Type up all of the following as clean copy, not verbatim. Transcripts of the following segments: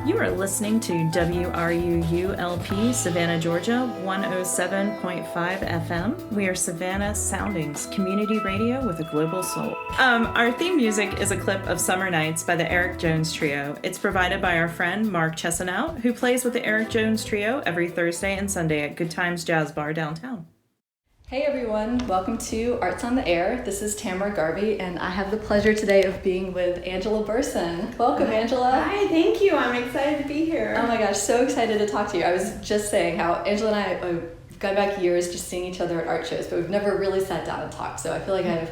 You are listening to WRUU-LP, Savannah, Georgia, 107.5 FM. We are Savannah Soundings, community radio with a global soul. Our theme music is a clip of Summer Nights by the Eric Jones Trio. It's provided by our friend Mark Chesanout, who plays with the Eric Jones Trio every Thursday and Sunday at Good Times Jazz Bar downtown. Hey everyone, welcome to Arts on the Air. This is Tamara Garvey, and I have the pleasure today of being with Angela Burson. Welcome, Angela. Hi, thank you. I'm excited to be here. Oh my gosh, so excited to talk to you. I was just saying how Angela and I have gone back years just seeing each other at art shows, but we've never really sat down and talked, so I feel like I have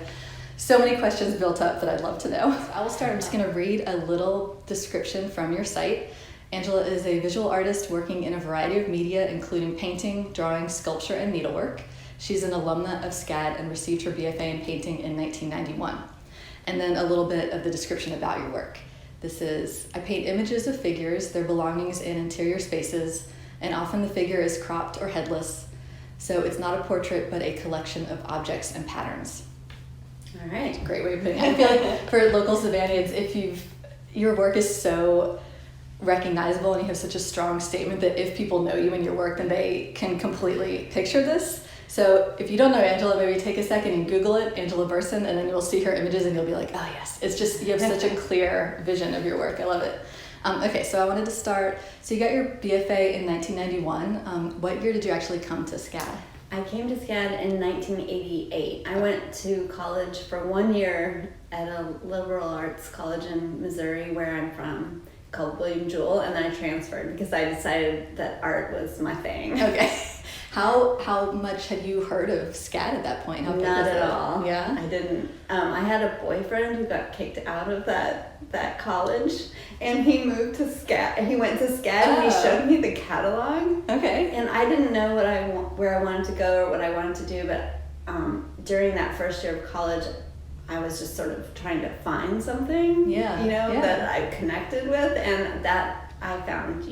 so many questions built up that I'd love to know. I will start. I'm just going to read a little description from your site. Angela is a visual artist working in a variety of media, including painting, drawing, sculpture, and needlework. She's an alumna of SCAD and received her B.F.A in painting in 1991. And then a little bit of the description about your work. This is, I paint images of figures, their belongings in interior spaces, and often the figure is cropped or headless. So it's not a portrait, but a collection of objects and patterns. All right. Great way of putting it. I feel like for local Savannahans, your work is so recognizable and you have such a strong statement that if people know you and your work, then they can completely picture this. So if you don't know Angela, maybe take a second and Google it, Angela Burson, and then you'll see her images and you'll be like, oh yes, it's just, you have such a clear vision of your work. I love it. Okay, so I wanted to start, so you got your B.F.A in 1991. What year did you actually come to SCAD? I came to SCAD in 1988. I went to college for 1 year at a liberal arts college in Missouri, where I'm from, called William Jewell, and then I transferred because I decided that art was my thing. Okay. How much had you heard of SCAD at that point? Not at all. Yeah? I didn't. I had a boyfriend who got kicked out of that college, and he moved to SCAD. He went to SCAD and he showed me the catalog. Okay. And I didn't know where I wanted to go or what I wanted to do, but during that first year of college, I was just sort of trying to find something, that I connected with, and that I found,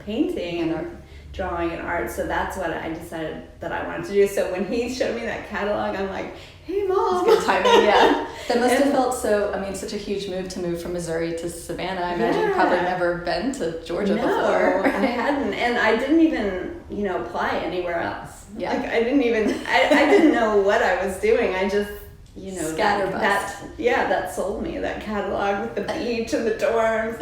painting and art, drawing and art. So that's what I decided that I wanted to do. So when he showed me that catalog, I'm like, hey mom. It's good timing, yeah. That must have felt such a huge move to move from Missouri to Savannah. I imagine you've probably never been to Georgia before. I hadn't, and I didn't even, apply anywhere else. Yeah. Like I didn't know what I was doing. I just, that sold me, that catalog with the beach and the dorms.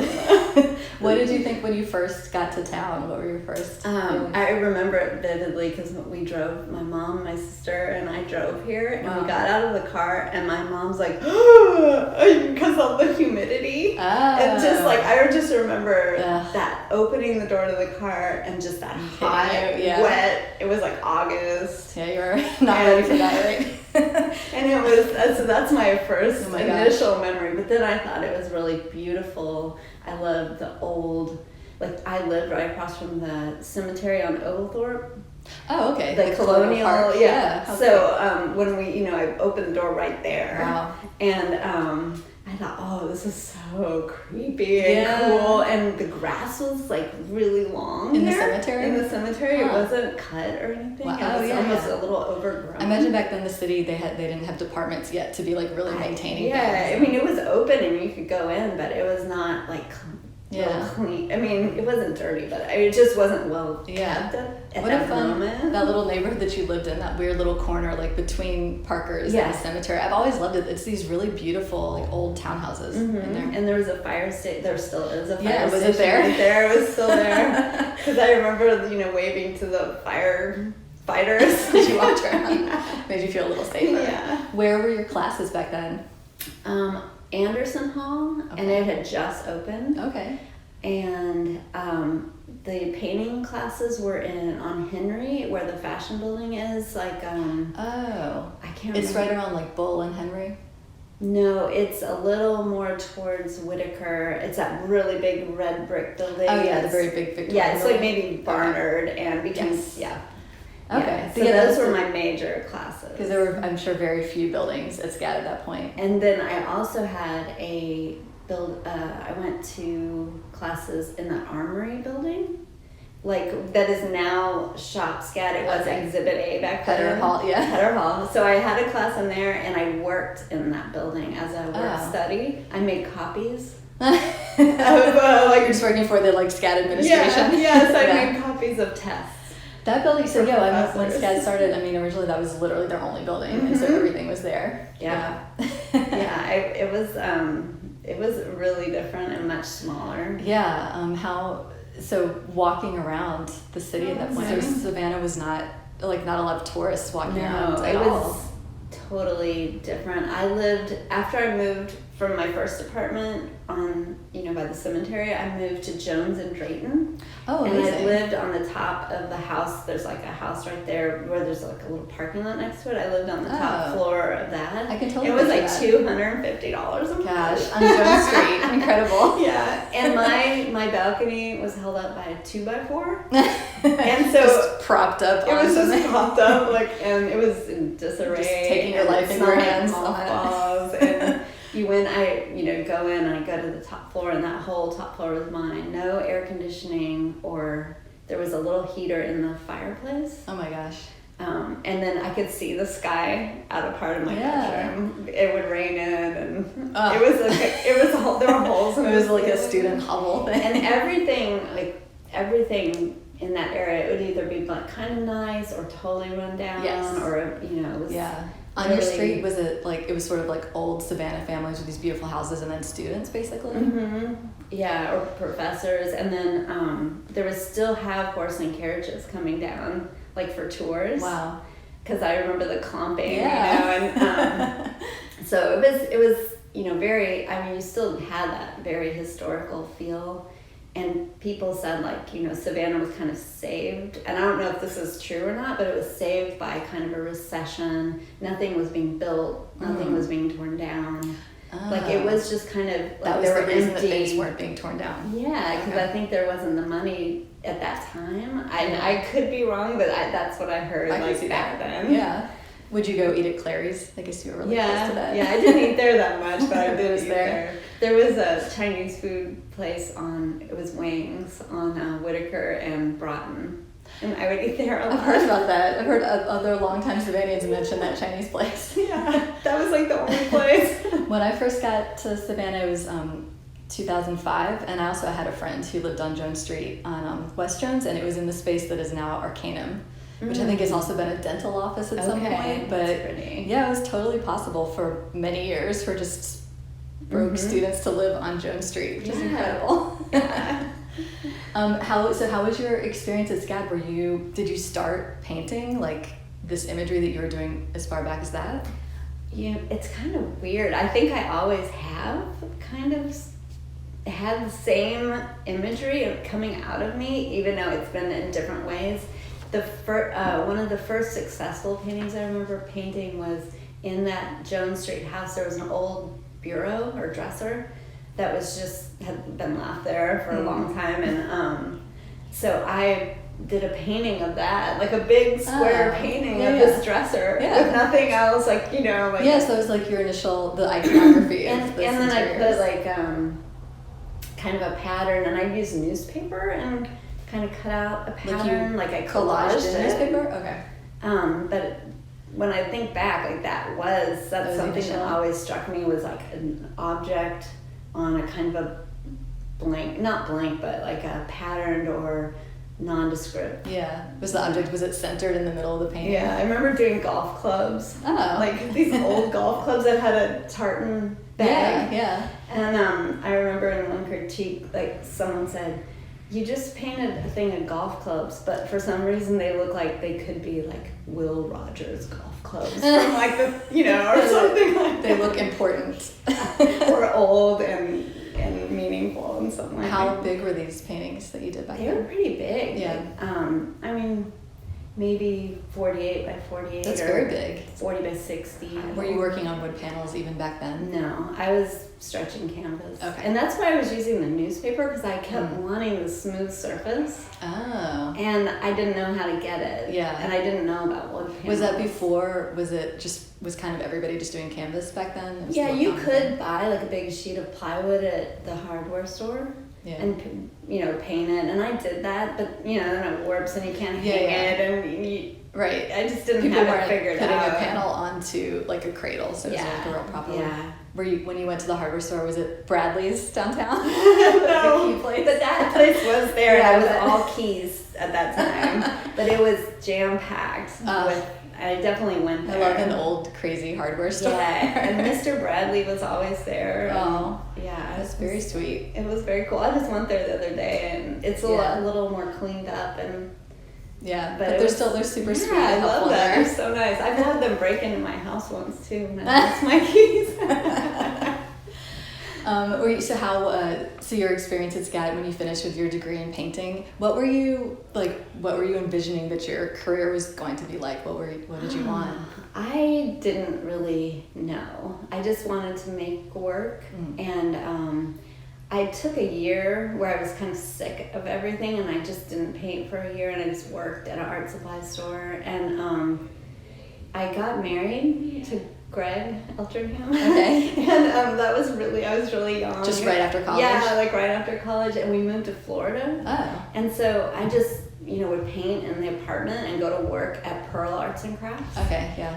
What did you think when you first got to town? What were your first feelings? I remember it vividly because we drove, my mom, my sister, and I drove here, and we got out of the car, and my mom's like, because of the humidity. And just like, I just remember that opening the door to the car and just that hot, wet, it was like August. Yeah, you were not ready for that, right? And it was, so that's my first initial memory, but then I thought it was really beautiful. I loved the old, I lived right across from the cemetery on Oglethorpe. Oh, okay. The colonial, park. yeah. So when we, I opened the door right there. Wow. And I thought, oh, this is so creepy and cool. And the grass was really long in the cemetery. In the cemetery, it wasn't cut or anything. Wow. It was almost a little overgrown. I imagine back then in the city they didn't have departments yet to be really maintaining. Yeah, I mean it was open and you could go in, but it was not clean. I mean, it wasn't dirty, but it just wasn't well kept at that moment. That little neighborhood that you lived in, that weird little corner, between Parker's and the cemetery. I've always loved it. It's these really beautiful, old townhouses in there. And there was a fire station. There still is a fire station. Was it there? Right there. It was still there. Because I remember, waving to the firefighters as you walked around. Made you feel a little safer. Yeah. Where were your classes back then? Anderson Hall, and it had just opened. Okay. And the painting classes were on Henry, where the fashion building is. I can't remember. It's right around Bull and Henry? No, it's a little more towards Whitaker. It's that really big red brick building. Oh yeah, the very big Victorian. Yeah, it's maybe Barnard and between. Yes. Yeah. Okay. So those were my major classes. Because there were, I'm sure, very few buildings at SCAD at that point. And then I also had I went to classes in the Armory building. That is now Shop SCAD. It was Exhibit A back then. Petter Hall, yeah. Petter Hall. So I had a class in there, and I worked in that building as a work study. I made copies. Like you're just working for the like SCAD administration. Yes, I made copies of tests. That building, so yeah, when SCAD started, I mean, originally that was literally their only building, and so everything was there. Yeah. It was really different and much smaller. Yeah. So walking around the city at that point, so Savannah was not a lot of tourists walking around at all. It was totally different. After I moved from my first apartment on, by the cemetery, I moved to Jones and Drayton. Oh, and amazing. I lived on the top of the house. There's like a house right there where there's like a little parking lot next to it. I lived on the top floor of that. I can totally It was like $250 a month. Gosh, on Jones Street. Incredible. Yeah. And my balcony was held up by a 2x4. And so just propped up. It was just propped up, and it was in disarray. Just taking your life in your hands. And I go in and I go to the top floor, and that whole top floor was mine. No air conditioning, or there was a little heater in the fireplace. Oh my gosh. And then I could see the sky out of part of my bedroom. It would rain in, and there were holes. It was like a student hovel thing. And everything in that area, it would either be like kind of nice or totally run down, or it was. Yeah. On your street, was it like, it was sort of like old Savannah families with these beautiful houses and then students basically? Mm-hmm. Yeah, or professors. And then there would still have horse and carriages coming down, like for tours. Wow. Because I remember the clomping, and so it was, very, you still had that very historical feel. And people said, Savannah was kind of saved. And I don't know if this is true or not, but it was saved by kind of a recession. Nothing was being built. Nothing was being torn down. It was just kind of that was the reason that things weren't being torn down. Yeah, because I think there wasn't the money at that time. I could be wrong, but that's what I heard back then. Yeah. Would you go eat at Clary's? I guess you were really close to that. Yeah, I didn't eat there that much, but I did eat there. There was a Chinese food place it was Wang's on Whitaker and Broughton. And I would eat there a lot. I've heard about that. I've heard other longtime Savannahans mention that Chinese place. Yeah, that was like the only place. When I first got to Savannah, it was 2005, and I also had a friend who lived on Jones Street on West Jones, and it was in the space that is now Arcanum, which I think has also been a dental office at some point. But yeah, it was totally possible for many years for just broke students to live on Jones Street, which is incredible. How was your experience at SCAD? Did you start painting like this imagery that you were doing as far back as that? Yeah, it's kind of weird. I think I always have kind of had the same imagery coming out of me, even though it's been in different ways. One of the first successful paintings I remember painting was in that Jones Street house. There was an old bureau or dresser that had been left there for a long time, and so I did a painting of that, like a big square painting of this dresser with nothing else, so it was like your the iconography and then interiors. I put kind of a pattern, and I used newspaper and kind of cut out a pattern, like I collaged in newspaper. Okay. But when I think back, that's something that always struck me, was like an object on a kind of a not blank, but like a patterned or nondescript. Yeah. Was it centered in the middle of the painting? Yeah, I remember doing golf clubs. Oh. Like these old golf clubs that had a tartan bag. Yeah. And I remember in one critique, someone said, "You just painted a thing of golf clubs, but for some reason they look like they could be like Will Rogers golf clubs from or something like that. They look important or old and meaningful and something like that." How big were these paintings that you did back then? They were pretty big. Yeah. Maybe 48 by 48. That's very big. 40 by 60. Were you working on wood panels even back then? No, I was stretching canvas. Okay. And that's why I was using the newspaper, because I kept wanting the smooth surface. Oh. And I didn't know how to get it. Yeah. And I didn't know about wood panels. Was that before, was kind of everybody just doing canvas back then? Yeah, you could buy like a big sheet of plywood at the hardware store. and paint it. And I did that, but then it warps and you can't hang it, and right. I just didn't People have weren't it figured out. putting a panel onto like a cradle, so it was like a real problem. Yeah. When you went to the hardware store, was it Bradley's downtown? No, the key place? but that place was there, and it was all keys at that time. But it was jam packed with. I definitely went there. I love an old crazy hardware store. Yeah, and Mr. Bradley was always there. Oh, yeah, that's very sweet. It was very cool. I just went there the other day, and it's a little more cleaned up and. Yeah, but they're super sweet. I and love that. There. They're so nice. I've had them break into my house once too, and I lost my keys. So your experience at SCAD when you finished with your degree in painting, what were you envisioning that your career was going to be like? What did you want? I didn't really know. I just wanted to make work, and I took a year where I was kind of sick of everything, and I just didn't paint for a year, and I just worked at an art supply store, and I got married to Greg Eltringham. Okay. And I was really young. Just right after college? Yeah, like right after college, and we moved to Florida. Oh. And so I just, would paint in the apartment and go to work at Pearl Arts and Crafts. Okay, yeah.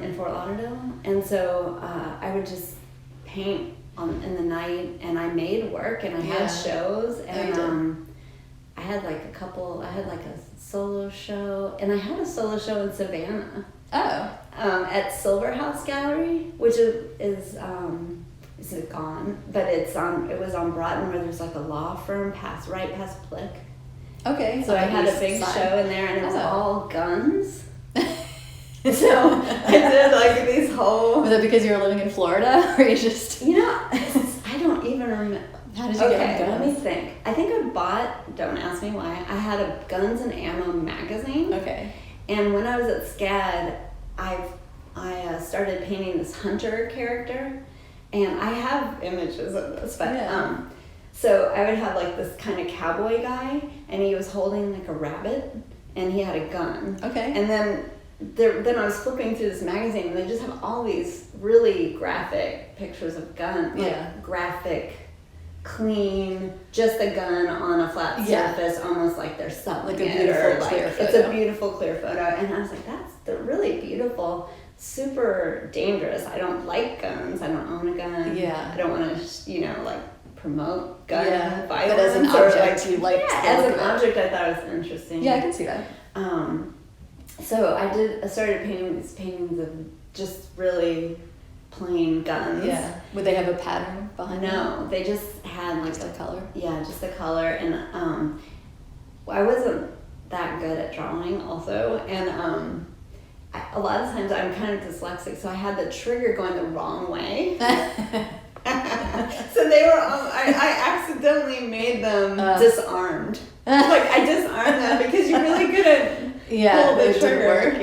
In Fort Lauderdale. And so I would just paint in the night, and I made work, and I had shows, and I had like a solo show, and I had a solo show in Savannah. Oh. At Silver House Gallery, which is gone, but it was on Broughton, where there's like a law firm right past Plick. Okay. So I had a big show in there, and it was all guns. So I did like these whole. Was it because you were living in Florida, or you just? I don't even remember. How did you get guns? Let me think. I think I bought. Don't ask me why. I had a Guns and Ammo magazine. Okay. And when I was at SCAD, I started painting this hunter character, and I have images of this, but so I would have like this kind of cowboy guy, and he was holding like a rabbit, and he had a gun. Okay. And then I was flipping through this magazine, and they just have all these really graphic pictures of guns, like graphic, clean, just a gun on a flat surface, almost like they're selling like a beautiful clear photo. It's a beautiful clear photo, and I was like, they're really beautiful, super dangerous. I don't like guns. I don't own a gun. Yeah. I don't want to, promote gun violence. But as an object, you like. Yeah, as an object, I thought it was interesting. Yeah, I can see that. So I started painting these paintings of just really plain guns. Yeah. Would they have a pattern behind them? No, they just had like the color. Yeah, just the color, and I wasn't that good at drawing also, and a lot of times I'm kind of dyslexic, so I had the trigger going the wrong way. So they were I accidentally made them disarmed. Like I disarmed them because you're really good at pull the trigger. Work,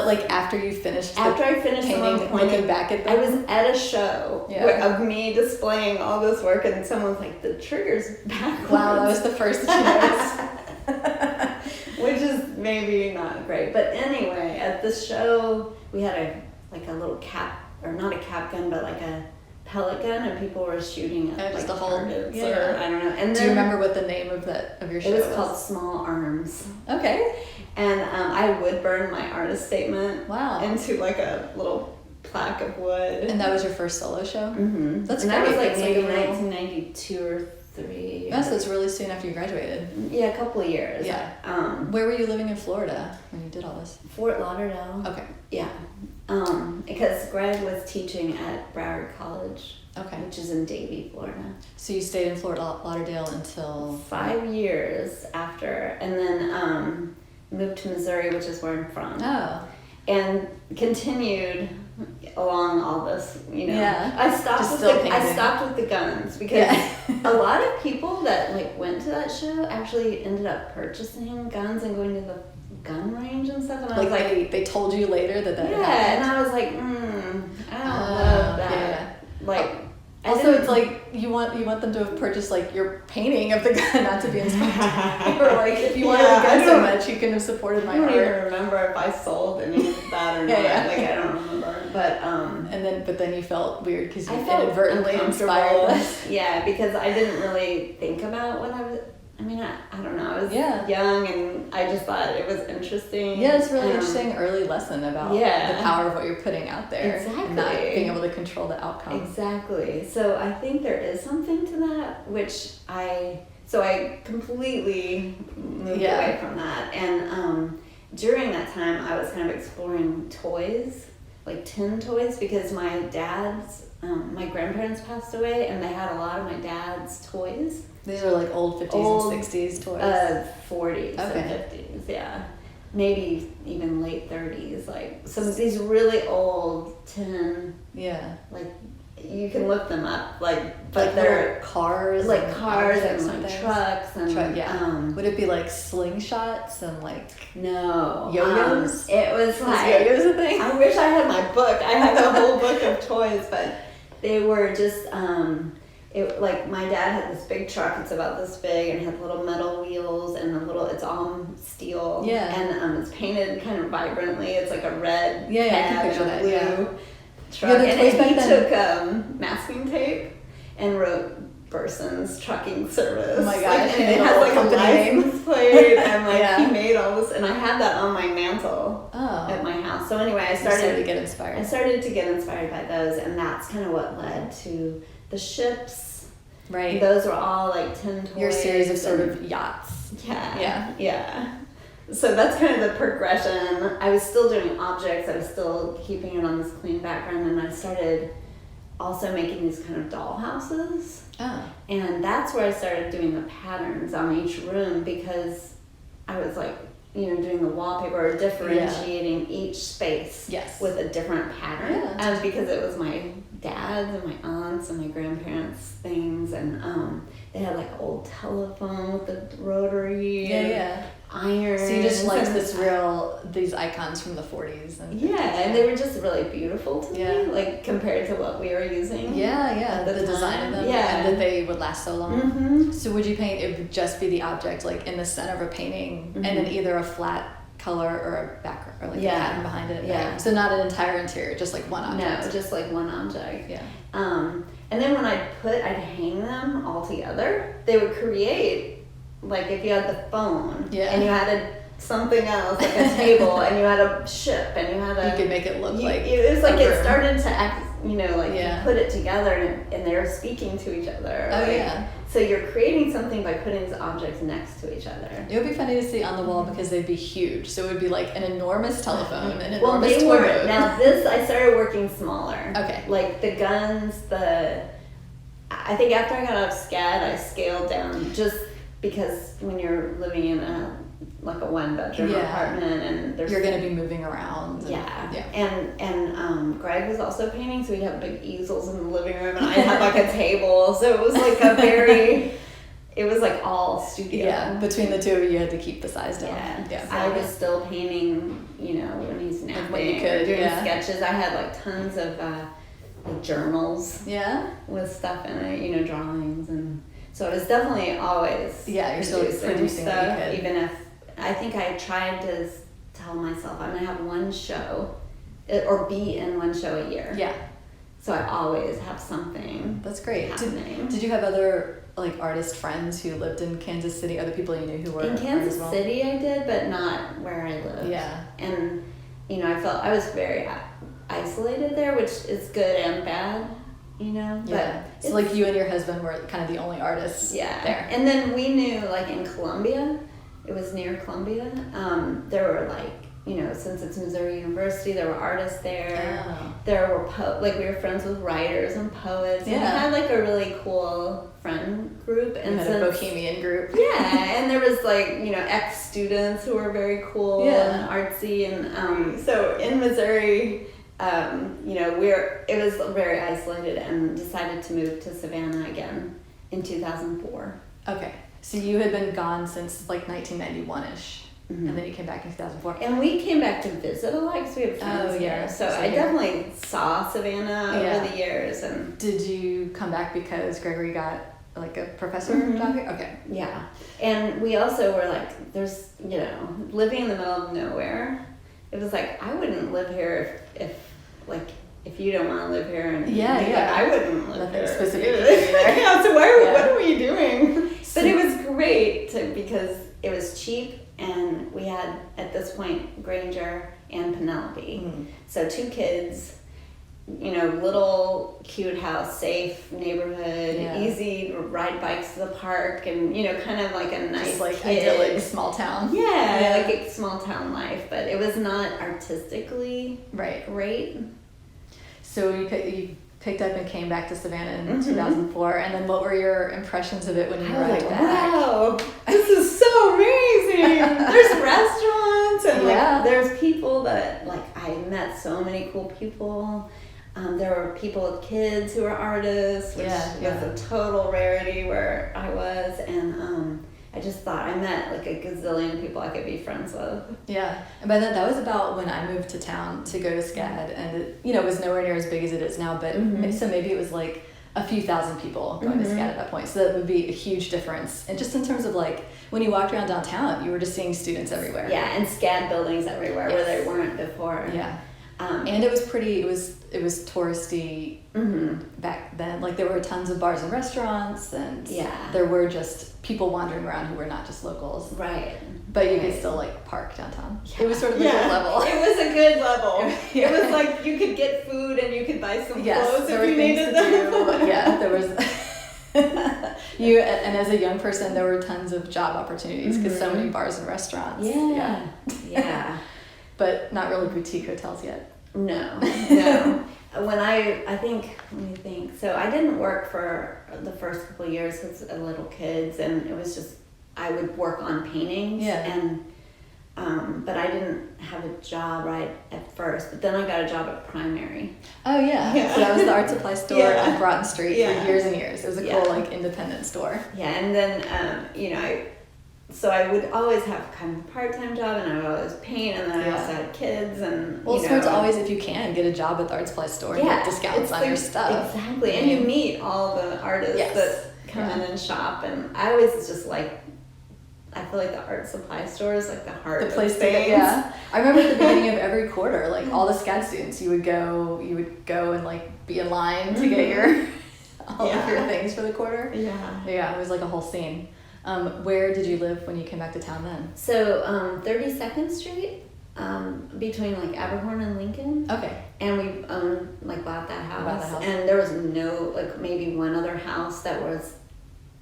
like after you finished I finished painting, looking back at them? I was at a show of me displaying all this work, and someone's like, the trigger's backwards. Wow, that was the first that you noticed. Which is maybe not great. But anyway, at the show, we had a little cap, or not a cap gun, but like a pellet gun, and people were shooting at just like a whole, targets, or I don't know. And do you remember what the name of your show was? It was called Small Arms. Okay. And I would burn my artist statement into like a little plaque of wood. And that was your first solo show? Mm-hmm. That's and great. That was like that's maybe like 1992 or 3. Yes, that's really soon after you graduated. Yeah, a couple of years. Yeah. Where were you living in Florida when you did all this? Fort Lauderdale. Okay. Yeah. Because Greg was teaching at Broward College. Okay. Which is in Davie, Florida. So you stayed in Fort Lauderdale until 5 years after, and then moved to Missouri, which is where I'm from. Oh. And continued along all this, Yeah. I stopped with the guns because a lot of people that went to that show actually ended up purchasing guns and going to the gun range and stuff, and I was like, they told you later that happened. And I was like, I don't love that. Yeah. Also, it's like you want them to have purchased your painting of the gun, not to be inspired. Or if you wanted the gun so much, you couldn't have supported my art. I don't even remember if I sold any of that or not. I don't remember. But then you felt weird because you I felt inadvertently inspired us. Yeah, because I didn't really think about what I was. I mean, I don't know. I was young, and I just thought it was interesting. Yeah, it's really interesting early lesson about the power of what you're putting out there. Exactly. And not being able to control the outcome. Exactly. So I think there is something to that, which I completely moved away from that. And during that time, I was kind of exploring toys, like tin toys, because my my grandparents passed away, and they had a lot of my dad's toys. These are like old 50s and 60s toys? 40s and 50s, yeah. Maybe even late 30s, like some of these really old tin, like you can look them up, but they're cars, like cars and like trucks and would it be like slingshots and like yo-yos? It was like yo-yos a thing? I wish I had my book. I had the whole book of toys, but they were just like my dad had this big truck. It's about this big and had little metal wheels and it's all steel. Yeah. And it's painted kind of vibrantly. It's like a red I can picture that. Blue truck. And he took masking tape and wrote Burson's trucking service. Oh my gosh! And it has like a license plate and he made all this, and I had that on my mantle at my house. So anyway, I started to get inspired. I started to get inspired by those, and that's kind of what led to the ships. Right. And those were all like tin toys. Your series of sort of yachts. Yeah. So that's kind of the progression. I was still doing objects. I was still keeping it on this clean background, and I started also making these kind of doll houses. Oh. And that's where I started doing the patterns on each room, because I was like, doing the wallpaper or differentiating each space with a different pattern. Because it was my dad's and my aunt's and my grandparents' things, and they had like old telephone with the rotary iron. So you just liked these icons from the 40s and 50s. And they were just really beautiful to me, like compared to what we were using. The design of them, and that they would last so long. Mm-hmm. So would you paint? It would just be the object, like in the center of a painting, and then either a flat color or a background or like a pattern behind it. Yeah. So not an entire interior, just like one object. No, just like one object. Yeah. And then when I'd hang them all together, they would create, like if you had the phone and you had something else, like a table, and you had a ship, and you had you could make it look like it was like it started to act, you put it together, and they're speaking to each other. So you're creating something by putting these objects next to each other. It would be funny to see on the wall because they'd be huge. So it would be like an enormous telephone, an enormous toy room. Now this, I started working smaller. Okay. Like the guns, I think after I got out of SCAD, I scaled down just because when you're living in a one-bedroom apartment, and you're going to be moving around. And Greg was also painting, so we'd have big easels in the living room, and I had like a table, so it was like it was like all studio. Yeah, between the two of you, you had to keep the size down. So I was still painting, when he's napping, when you could, doing sketches. I had like tons of like journals. With stuff in it, drawings, and so it was definitely always you're still producing stuff, what you could. Even if I think I tried to tell myself I'm gonna have one show, or be in one show a year. So I always have something. That's great. Happening. Did you have other like artist friends who lived in Kansas City? Other people you knew who were in Kansas City? I did, but not where I lived. And I felt I was very isolated there, which is good and bad. But so like you and your husband were kind of the only artists there. And then we knew, like in Columbia, it was near Columbia, there were like, since it's Missouri University, there were artists there. There were we were friends with writers and poets. And we had like a really cool friend group. And a bohemian group. And there was like, ex-students who were very cool and artsy. And so in Missouri, it was very isolated, and decided to move to Savannah again in 2004. Okay. So you had been gone since like 1991-ish, and then you came back in 2004. And we came back to visit a lot because we have friends here. So I definitely saw Savannah over the years. And did you come back because Gregory got like a professor job here? Okay. Yeah. And we also were like, there's, living in the middle of nowhere. It was like, I wouldn't live here if like if you don't want to live here, and I wouldn't live Nothing here. specific either. Yeah, so what are we doing? But it was great because it was cheap, and we had at this point Granger and Penelope. So 2 kids, little cute house, safe neighborhood, easy to ride bikes to the park, and kind of like a nice, just idyllic small town. Yeah, like a small town life, but it was not artistically great. So you picked up and came back to Savannah in 2004, and then what were your impressions of it when you arrived back? Wow, this is so amazing. There's restaurants and there's people that I met so many cool people. There were people with kids who were artists, which was a total rarity where I was, and I just thought I met a gazillion people I could be friends with. Yeah, and by then that was about when I moved to town to go to SCAD, and it was nowhere near as big as it is now, but so maybe it was a few thousand people going to SCAD at that point, so that would be a huge difference. And just in terms of when you walked around downtown, you were just seeing students everywhere. Yeah, and SCAD buildings everywhere where they weren't before. Yeah. And it was pretty, it was touristy back then. There were tons of bars and restaurants, and there were just people wandering around who were not just locals. Right. But you could still park downtown. Yeah. It was sort of a good level. It was a good level. It was you could get food and you could buy some clothes if you needed them. Yeah, there was. And as a young person, there were tons of job opportunities because so many bars and restaurants. Yeah. But not really boutique hotels yet. No. When let me think. So I didn't work for the first couple of years as little kids, and it was just, I would work on paintings. And, but I didn't have a job right at first, but then I got a job at Primary. Oh yeah. So that was the art supply store on Broughton Street for years and years. It was a cool independent store. Yeah, and then, so I would always have kind of a part-time job, and I would always paint, and then I also had kids, and it's smart to always, if you can, get a job at the art supply store and get discounts on your stuff. Exactly, and you meet all the artists that come in and shop, and I always just I feel like the art supply store is the heart of things. I remember at the beginning of every quarter, all the SCAD students, you would go and be in line to get your all of your things for the quarter. It was a whole scene. Where did you live when you came back to town then? So 32nd Street, between Aberhorn and Lincoln. Okay. And we bought that house. And there was no maybe one other house that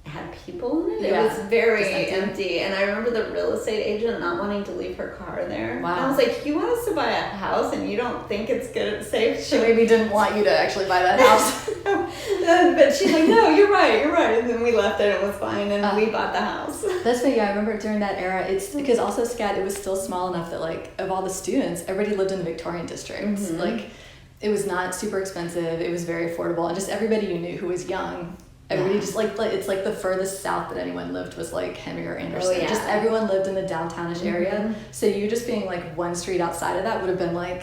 had people in it. It was very empty. And I remember the real estate agent not wanting to leave her car there. Wow. And I was like, you want us to buy a house and you don't think it's safe? She maybe didn't want you to actually buy that house. But she's like, no, you're right. And then we left it, it was fine, and we bought the house. That's funny, I remember during that era, it's because also SCAD, it was still small enough that of all the students, everybody lived in the Victorian district. It was not super expensive, it was very affordable, and just everybody you knew who was young. Everybody just it's the furthest south that anyone lived was Henry or Anderson. Just everyone lived in the downtownish area. So you just being one street outside of that would have been a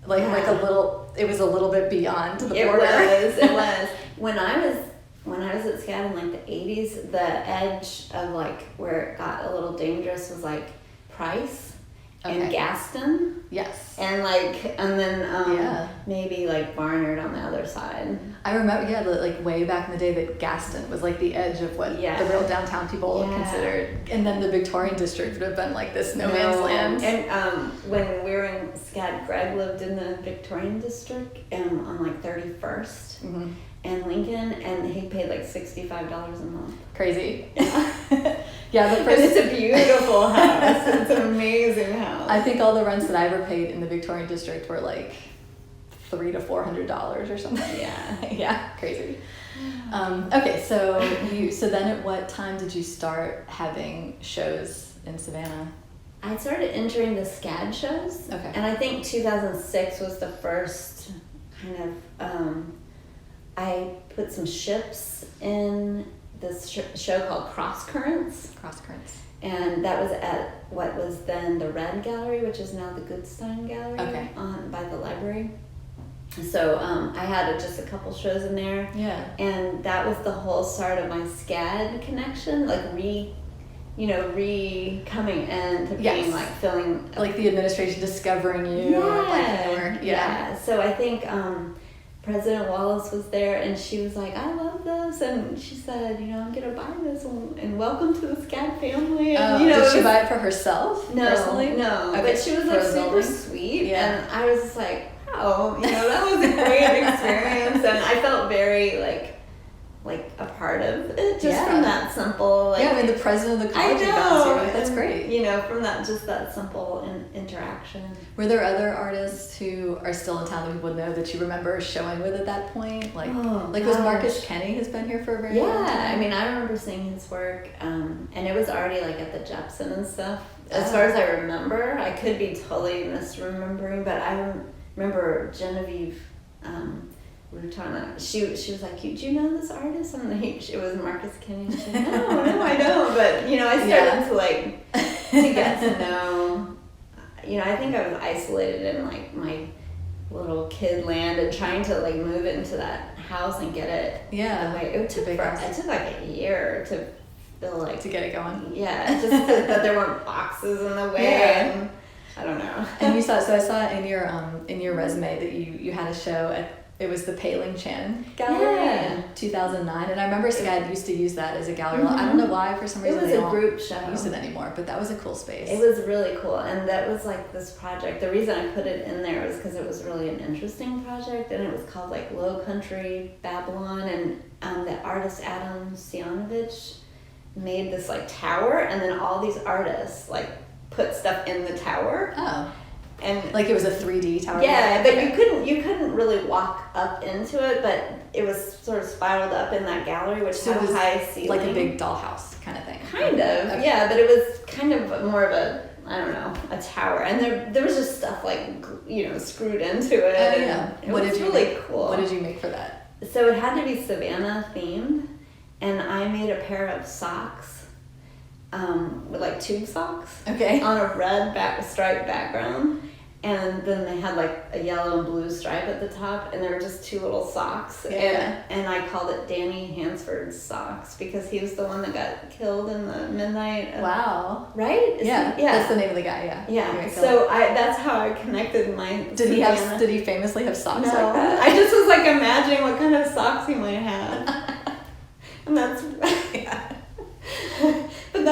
little. It was a little bit beyond the border. It was. When I was at SCAD in the 80s, the edge of where it got a little dangerous was Price. And Gaston. Yes. And and then maybe Barnard on the other side. I remember, way back in the day that Gaston was the edge of what the real downtown people considered. And then the Victorian district would have been this no man's land. And when we were in SCAD, Greg lived in the Victorian district on 31st. And Lincoln, and he paid $65 a month. Crazy. And it's a beautiful house. It's an amazing house. I think all the rents that I ever paid in the Victorian district were $300 to $400 or something. Yeah. Crazy. Okay, so then at what time did you start having shows in Savannah? I started entering the SCAD shows. Okay. And I think 2006 was the first kind of, I put some ships in this show called Cross Currents. And that was at what was then the Red Gallery, which is now the Goodstein Gallery. Okay. By the library. So I had just a couple shows in there. Yeah. And that was the whole start of my SCAD connection, coming in to being like feeling like the administration discovering you. Yeah. So I think President Wallace was there, and she was like, I love this, and she said, I'm gonna buy this, and welcome to the SCAD family. And, did she buy it for herself? No, personally? No. Okay. But she was like super sweet, and I was just like, wow, that was a great experience, and I felt very like a part of it just from that simple the president of the college you bounced with, that's great. From that simple interaction. Were there other artists who are still in town that people know that you remember showing with at that point? Was Marcus Kenny has been here for a very long time? I mean, I remember seeing his work, and it was already like at the Jepson and stuff. As far as I remember, I could be totally misremembering, but I remember Genevieve. We were talking about, she was like, do you know this artist? And it was Marcus Kenny. And she said, no, I don't. But, I started to get to know, I think I was isolated in like my little kid land and trying to like move it into that house and get it. Yeah. It took like a year to feel like. To get it going. Yeah. Just that there weren't boxes in the way. Yeah. And I don't know. And I saw in your resume that you had a show at, it was the Paling Chan Gallery in 2009, and I remember SCAD used to use that as a gallery. I don't know why, for some reason it was a group show. Don't use it anymore, but that was a cool space. It was really cool, and that was like this project. The reason I put it in there was because it was really an interesting project, and it was called like Low Country Babylon, and the artist Adam Sionovich made this like tower, and then all these artists like put stuff in the tower. Oh. And like it was a 3D tower. Yeah, but you couldn't really walk up into it, but it was sort of spiraled up in that gallery, which had a high ceiling, like a big dollhouse kind of thing. Kind of, okay. Yeah, but it was kind of more of a a tower, and there was just stuff like screwed into it. Oh yeah, it was really cool. What did you make for that? So it had to be Savannah themed, and I made a pair of socks, with like tube socks. Okay. On a red striped background. And then they had like a yellow and blue stripe at the top, and there were just two little socks. Yeah. And I called it Danny Hansford's socks because he was the one that got killed in the midnight. Wow. Right? Yeah. That's the name of the guy. Yeah. Yeah. So that's how I connected my. Did he famously have socks like that? I just was like imagining what kind of socks he might have. And that's but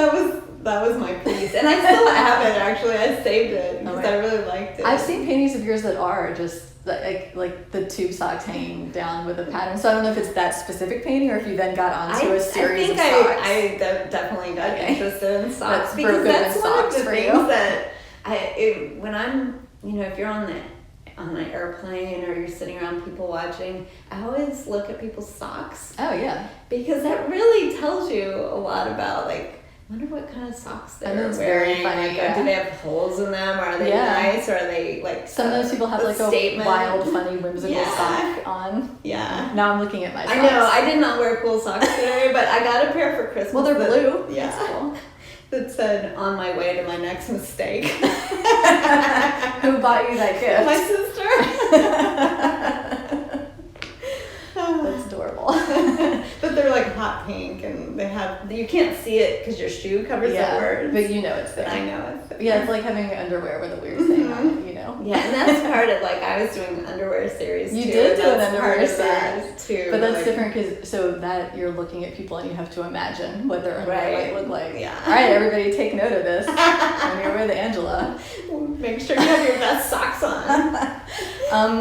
that was my piece, and I still have it. Actually, I saved it because I really liked it. I've seen paintings of yours that are just like the tube socks hanging down with a pattern. So I don't know if it's that specific painting or if you then got onto a series of socks. I definitely got interested in socks because that's one of the things that when I'm if you're on the airplane or you're sitting around people watching, I always look at people's socks. Oh yeah, because that really tells you a lot about like. I wonder what kind of socks they're wearing. Very funny, Do they have holes in them? Or are they nice? Or are they like some of those people have like statement? A wild, funny, whimsical sock on? Yeah. Now I'm looking at my socks. I know. I did not wear cool socks today, but I got a pair for Christmas. Well, they're blue. Yeah. That's cool. That said, "On my way to my next mistake." Who bought you that gift? My sister. That's adorable. But they're like hot pink, and you can't see it because your shoe covers the words. But you know it's there. I know it's there. Yeah, it's like having underwear with a weird thing on it, Yeah, and that's part of I was doing an underwear series. You too. did do an part underwear of that too. But that's different because that you're looking at people and you have to imagine what their underwear might look like. Yeah. All right, everybody, take note of this when you're with Angela. Make sure you have your best socks on.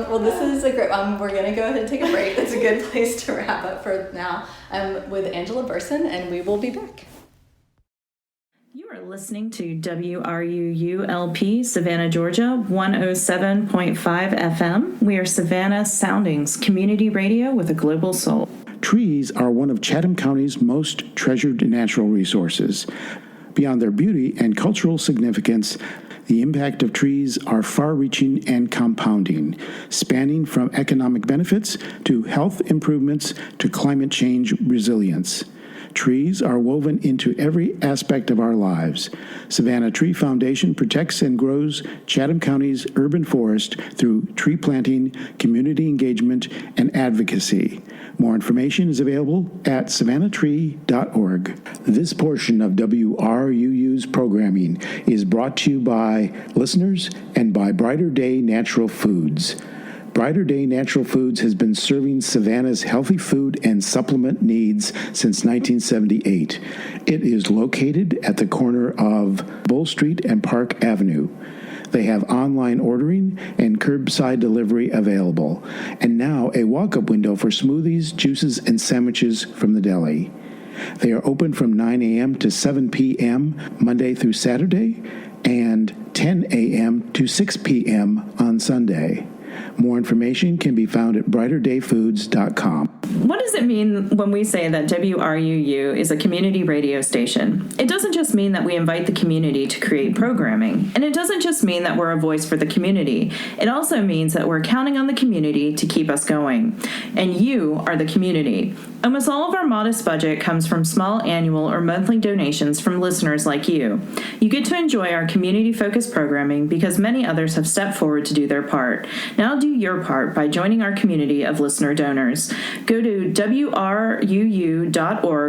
Well, this is a great. We're gonna go ahead and take a break. That's a good place to wrap up for now. I'm with Angela Burson, and we will be back. You are listening to WRUULP, Savannah, Georgia, 107.5 FM. We are Savannah Soundings, community radio with a global soul. Trees are one of Chatham County's most treasured natural resources. Beyond their beauty and cultural significance, the impact of trees are far-reaching and compounding, spanning from economic benefits to health improvements to climate change resilience. Trees are woven into every aspect of our lives. Savannah Tree Foundation protects and grows Chatham County's urban forest through tree planting, community engagement, and advocacy. More information is available at savannahtree.org. This portion of WRUU's programming is brought to you by listeners and by Brighter Day Natural Foods. Brighter Day Natural Foods has been serving Savannah's healthy food and supplement needs since 1978. It is located at the corner of Bull Street and Park Avenue. They have online ordering and curbside delivery available, and now a walk-up window for smoothies, juices, and sandwiches from the deli. They are open from 9 a.m. to 7 p.m. Monday through Saturday and 10 a.m. to 6 p.m. on Sunday. More information can be found at brighterdayfoods.com. What does it mean when we say that WRUU is a community radio station? It doesn't just mean that we invite the community to create programming, and it doesn't just mean that we're a voice for the community. It also means that we're counting on the community to keep us going, and you are the community. Almost all of our modest budget comes from small annual or monthly donations from listeners like you. You get to enjoy our community-focused programming because many others have stepped forward to do their part. Now do your part by joining our community of listener donors. Go to WRUU.org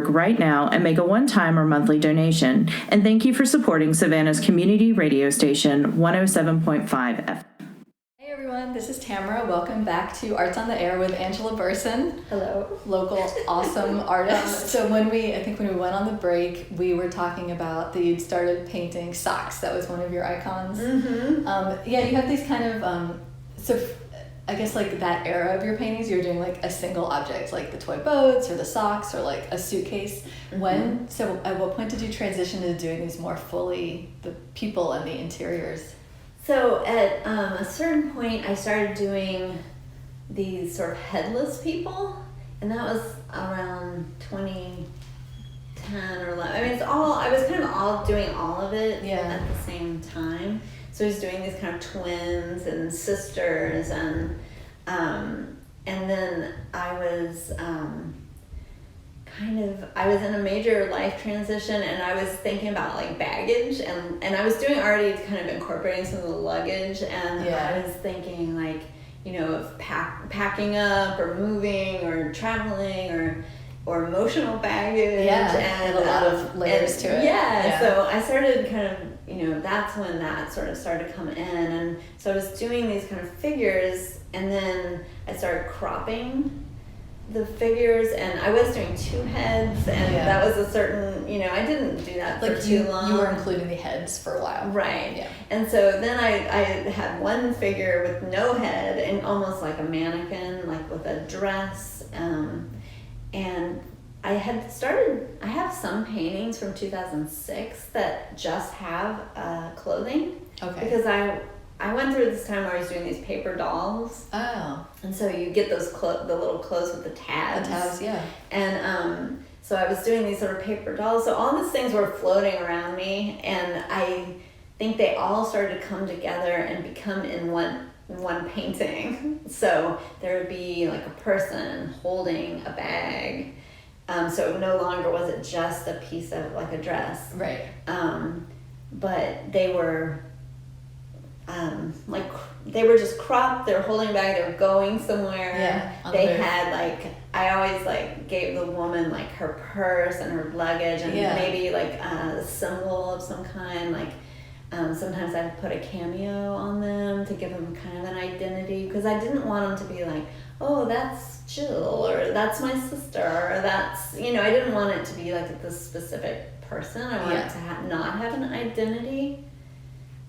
right now and make a one-time or monthly donation. And thank you for supporting Savannah's community radio station, 107.5 FM. Hey everyone, this is Tamara. Welcome back to Arts on the Air with Angela Burson. Hello. Local awesome artist. So when we went on the break, we were talking about that you'd started painting socks. That was one of your icons. Mm-hmm. You have these kind of, I guess like that era of your paintings, you're doing like a single object, like the toy boats or the socks or like a suitcase. Mm-hmm. At what point did you transition to doing these more fully, the people and the interiors? So at a certain point, I started doing these sort of headless people, and that was around 2010 or 11. I mean, I was kind of all doing all of it at the same time. So I was doing these kind of twins and sisters, and then I was I was in a major life transition, and I was thinking about like baggage, and I was doing already kind of incorporating some of the luggage, and I was thinking like, of packing up or moving or traveling or emotional baggage, and a lot of layers to it. So I started kind of, that's when that sort of started to come in, and so I was doing these kind of figures, and then I started cropping the figures, and I was doing two heads, and that was a certain, I didn't do that for too long. You were including the heads for a while. Right. Yeah. And so then I had one figure with no head and almost like a mannequin, like with a dress, and I have some paintings from 2006 that just have clothing. Okay. Because I went through this time where I was doing these paper dolls. Oh. And so you get those the little clothes with the tabs. The tabs, yeah. And so I was doing these sort of paper dolls. So all these things were floating around me, and I think they all started to come together and become in one painting. So there would be like a person holding a bag. So no longer was it just a piece of like a dress. Right. But they were they were just cropped, they were holding a bag, they were going somewhere. Yeah. They had I always gave the woman her purse and her luggage and maybe a symbol of some kind. Sometimes I'd put a cameo on them to give them kind of an identity, because I didn't want them to be like, oh, that's Jill, or that's my sister, or that's, I didn't want it to be like this specific person. I wanted to not have an identity.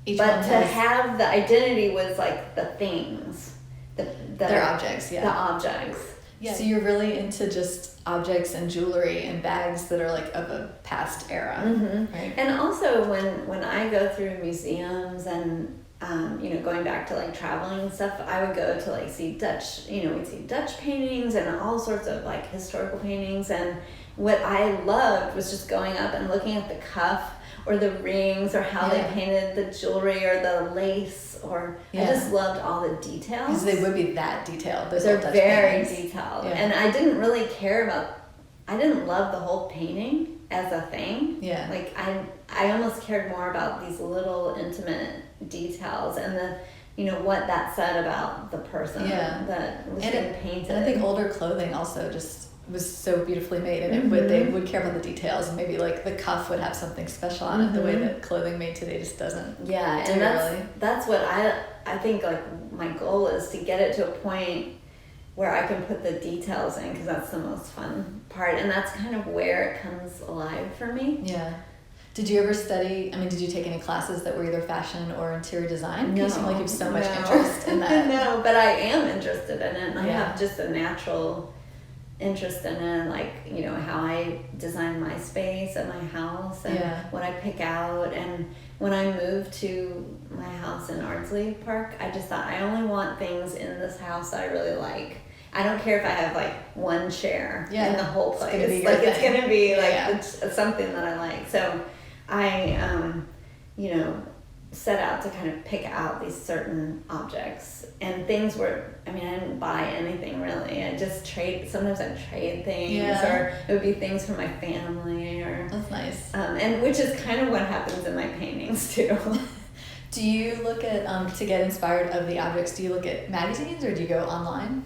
But to have the identity was the things. Their objects, The objects. Yeah. So you're really into just objects and jewelry and bags that are of a past era. Mm-hmm. Right? And also when I go through museums and going back to traveling and stuff, I would go to see Dutch, we'd see Dutch paintings and all sorts of historical paintings, and what I loved was just going up and looking at the cuff or the rings or how they painted the jewelry or the lace, or I just loved all the details. Because they would be that detailed. They're very detailed. Yeah. And I didn't really care about I didn't love the whole painting as a thing. Yeah. Like I almost cared more about these little intimate details and the, you know, what that said about the person that was being painted. And I think older clothing also just was so beautifully made, and they would care about the details, and maybe like the cuff would have something special on it, the way that clothing made today just doesn't. Yeah, and that's what I think, like, my goal is to get it to a point where I can put the details in, because that's the most fun part, and that's kind of where it comes alive for me. Yeah. Did you ever study, did you take any classes that were either fashion or interior design? No. You seem like you have so much interest in that. No, but I am interested in it, and I have just a natural interest in it, like, you know, how I design my space at my house and what I pick out. And when I moved to my house in Ardsley Park, I just thought, I only want things in this house that I really like. I don't care if I have like one chair in the whole place. It's gonna be like it's something that I like. So I you know, set out to kind of pick out these certain objects, and things were, I didn't buy anything really. I just sometimes I'd trade things, or it would be things from my family, or that's nice. And which is kind of what happens in my paintings too. Do you look at to get inspired of the objects, do you look at magazines or do you go online?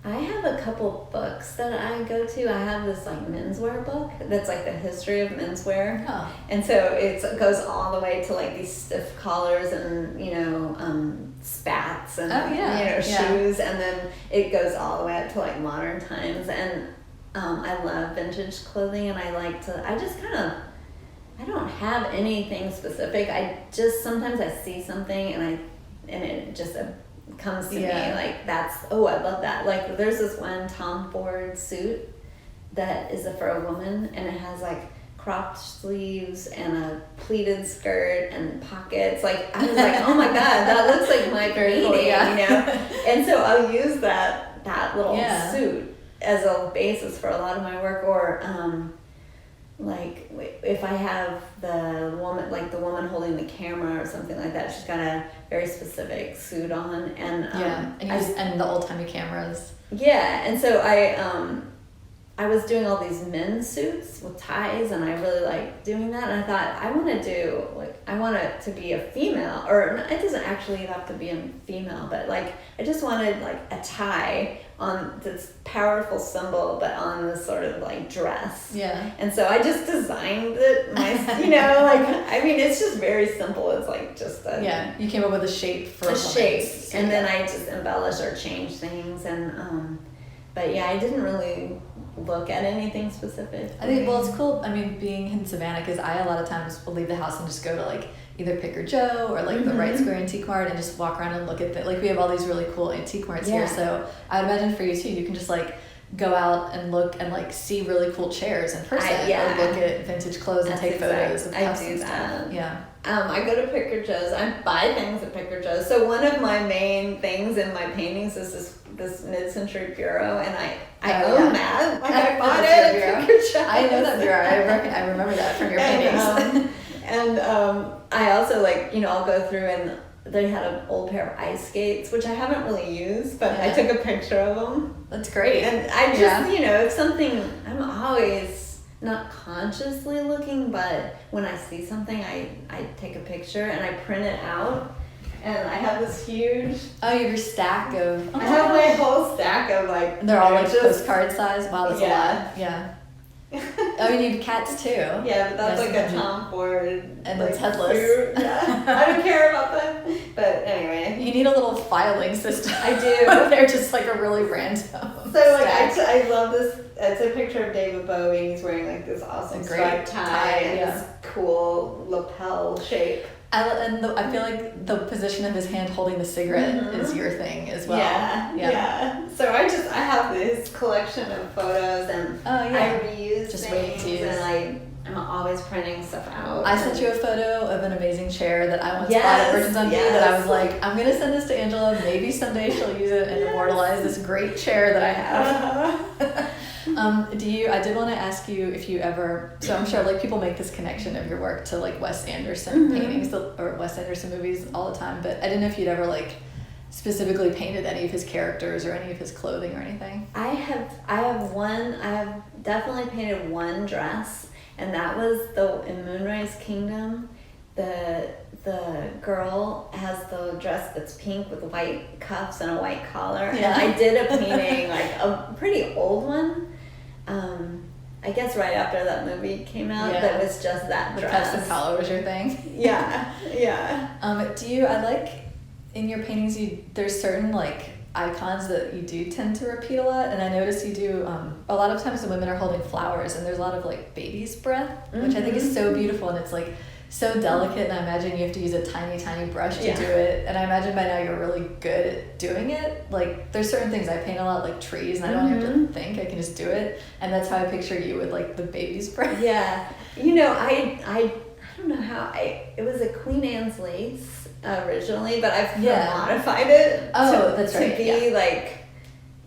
I have a couple books that I go to. I have this like menswear book that's like the history of menswear. Oh. And so it goes all the way to like these stiff collars and, you know, spats and, you know, shoes. And then it goes all the way up to like modern times. And I love vintage clothing, and I don't have anything specific. I just, sometimes I see something and it just comes to me, like, I love that. Like, there's this one Tom Ford suit that is for a woman, and it has like cropped sleeves and a pleated skirt and pockets. Like, I was like, oh my god, that looks like my painting, you know. And so I'll use that little suit as a basis for a lot of my work. Or like if I have the woman holding the camera or something like that, she's got a very specific suit on, and and the old-timey cameras. Yeah, and so I was doing all these men's suits with ties, and I really liked doing that, and I thought, I want it to be a female, or it doesn't actually have to be a female, but like I just wanted like a tie on this powerful symbol, but on this sort of like dress. Yeah. And so I just designed it, you know, like, it's just very simple. It's like just you came up with a shape for a shape, and then I just embellish or change things, and but yeah, I didn't really look at anything specific. I think, well, it's cool, being in Savannah, because I a lot of times will leave the house and just go to like either Pick or Joe or like the Wright Square Antique Mart and just walk around and look at like, we have all these really cool antique marts here, so I would imagine for you too, you can just like go out and look and like see really cool chairs in person, or look at vintage clothes and take photos of cups and stuff. Yeah. I go to Pick or Joe's. I buy things at Pick or Joe's. So one of my main things in my paintings is this mid-century bureau, and I own that. Like, I bought it at Pick or Joe's. I know that bureau. I remember that from your paintings. And I also, like, you know, I'll go through, and they had an old pair of ice skates, which I haven't really used, but I took a picture of them. That's great. And I just, you know, if something, I'm always not consciously looking, but when I see something, I take a picture and I print it out. And I have this huge... Oh, you have your stack of... I have my whole stack of, like... They're all, like, postcard size? Wow, that's a lot. Yeah. You have cats, too. Yeah, but that's like a Tom Ford... And it's headless. Yeah. I don't care about that. But anyway. You need a little filing system. I do. They're just, like, a really random So, like, I love this... It's a picture of David Bowie. He's wearing, like, this awesome striped tie and this cool lapel shape. I feel like the position of his hand holding the cigarette is your thing as well. Yeah. So I have this collection of photos, and I reuse things, and I'm always printing stuff out. I sent you a photo of an amazing chair that I once bought at Burton's on View that I was like, I'm gonna send this to Angela. Maybe someday she'll use it and immortalize this great chair that I have. I did want to ask you if you ever, so I'm sure like people make this connection of your work to like Wes Anderson paintings or Wes Anderson movies all the time, but I didn't know if you'd ever like specifically painted any of his characters or any of his clothing or anything? I have definitely painted one dress, and that was in Moonrise Kingdom. The girl has the dress that's pink with white cuffs and a white collar. Yeah. And I did a painting, like a pretty old one. I guess right after that movie came out, that was just that the dress. cuffs and collar was your thing. Yeah. I like in your paintings there's certain like icons that you do tend to repeat a lot, and I notice you do a lot of times the women are holding flowers, and there's a lot of like baby's breath, which I think is so beautiful, and it's like so delicate, and I imagine you have to use a tiny brush to do it, and I imagine by now you're really good at doing it. Like there's certain things I paint a lot, like trees, and I don't have to think, I can just do it, and that's how I picture you with like the baby's breath. Yeah, I don't know how it was a Queen Anne's lace originally, but I've modified it to be like,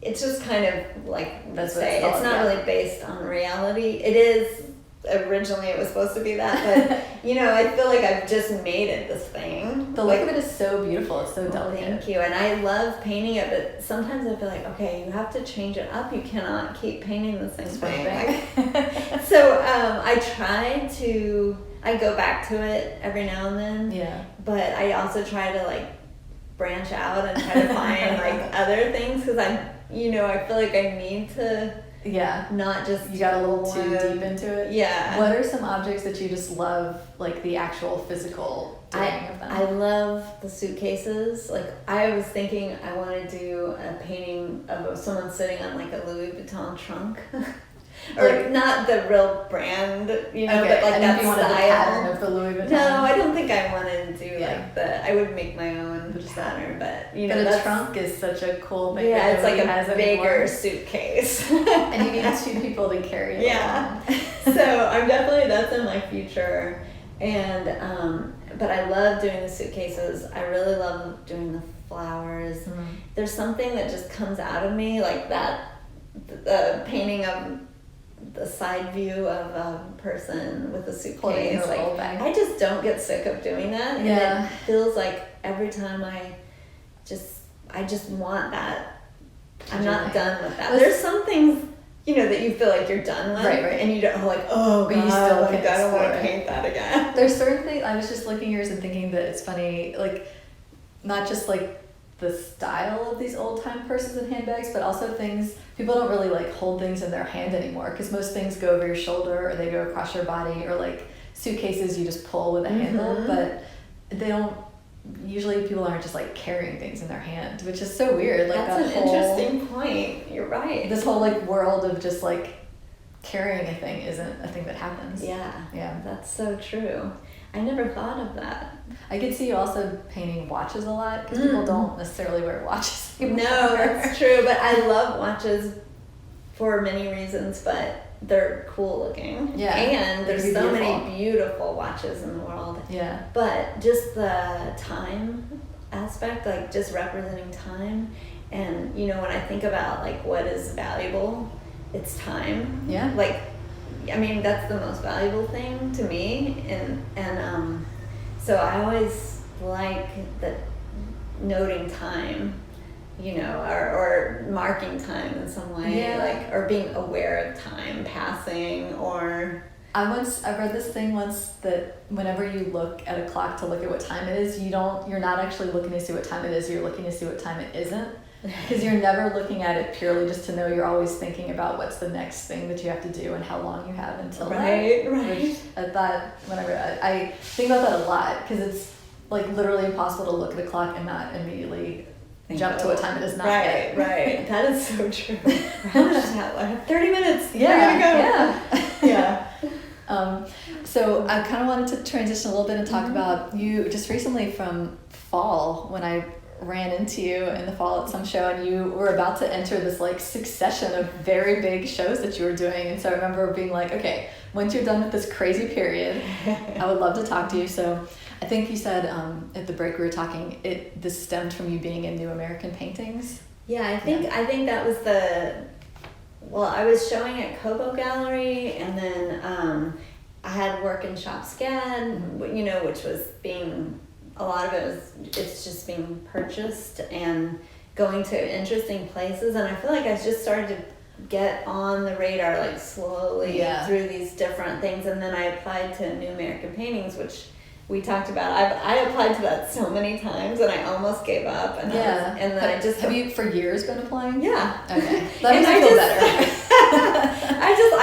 it's just kind of like, that's say it's not really based on reality. It is. Originally it was supposed to be that, but I feel like I've just made it this thing. The look of it is so beautiful. It's so delicate. Thank you. And I love painting it, but sometimes I feel like, okay, you have to change it up. You cannot keep painting the same thing. So I go back to it every now and then. Yeah. But I also try to like branch out and try to find like other things, because I feel like I need to. Yeah. Not just. You got a little too deep into it? Yeah. What are some objects that you just love, like the actual physical doing of them? I love the suitcases. Like, I was thinking I want to do a painting of someone sitting on like a Louis Vuitton trunk. Or like, not the real brand, but like that you wanted style. The pattern of the Louis Vuitton. No, I don't think I want to do I would make my own pattern, but But a trunk is such a cool thing. Yeah, it's like a bigger suitcase. And you need two people to carry it. Yeah. So I'm that's in my future. And but I love doing the suitcases. I really love doing the flowers. There's something that just comes out of me, like that the painting of the side view of a person with a suitcase. Like, I just don't get sick of doing that. And it feels like every time I just want that. I'm not done with that. There's some things, that you feel like you're done with. Right. And you don't but you still I don't want to paint that again. There's certain things, I was just looking at yours and thinking that it's funny, like, not just like the style of these old time purses and handbags, but also things, people don't really like hold things in their hand anymore, because most things go over your shoulder or they go across your body, or like suitcases you just pull with a handle, but they don't, usually people aren't just like carrying things in their hand, which is so weird. Like that's an interesting point. You're right. This whole like world of just like carrying a thing isn't a thing that happens. Yeah, that's so true. I never thought of that. I could see you also painting watches a lot, because people don't necessarily wear watches anymore. No, that's true, but I love watches for many reasons, but they're cool looking. Yeah. And there's so many beautiful watches in the world. Yeah. But just the time aspect, like just representing time, and when I think about like what is valuable, it's time. Yeah. Like, I mean, that's the most valuable thing to me, and so I always like the noting time, or marking time in some way, like, or being aware of time passing, or. I read this thing once that whenever you look at a clock to look at what time it is, you're not actually looking to see what time it is, you're looking to see what time it isn't. Because you're never looking at it purely just to know, you're always thinking about what's the next thing that you have to do and how long you have until right. Which I thought, whenever I think about that a lot, because it's like literally impossible to look at a clock and not immediately jump to what time it is not yet. Right. That is so true. I have 30 minutes. Yeah. So I kind of wanted to transition a little bit and talk about you just recently from fall, when I ran into you in the fall at some show, and you were about to enter this like succession of very big shows that you were doing. And so I remember being like, okay, once you're done with this crazy period, I would love to talk to you. So I think you said at the break we were talking, this stemmed from you being in New American Paintings. Yeah, I think that was I was showing at Kobo Gallery, and then I had work in Shop SCAD, which was being a lot of it's just being purchased and going to interesting places, and I feel like I just started to get on the radar like slowly through these different things, and then I applied to New American Paintings, which we talked about. I applied to that so many times, and I almost gave up. And have you for years been applying? Yeah. Okay. That makes me feel better.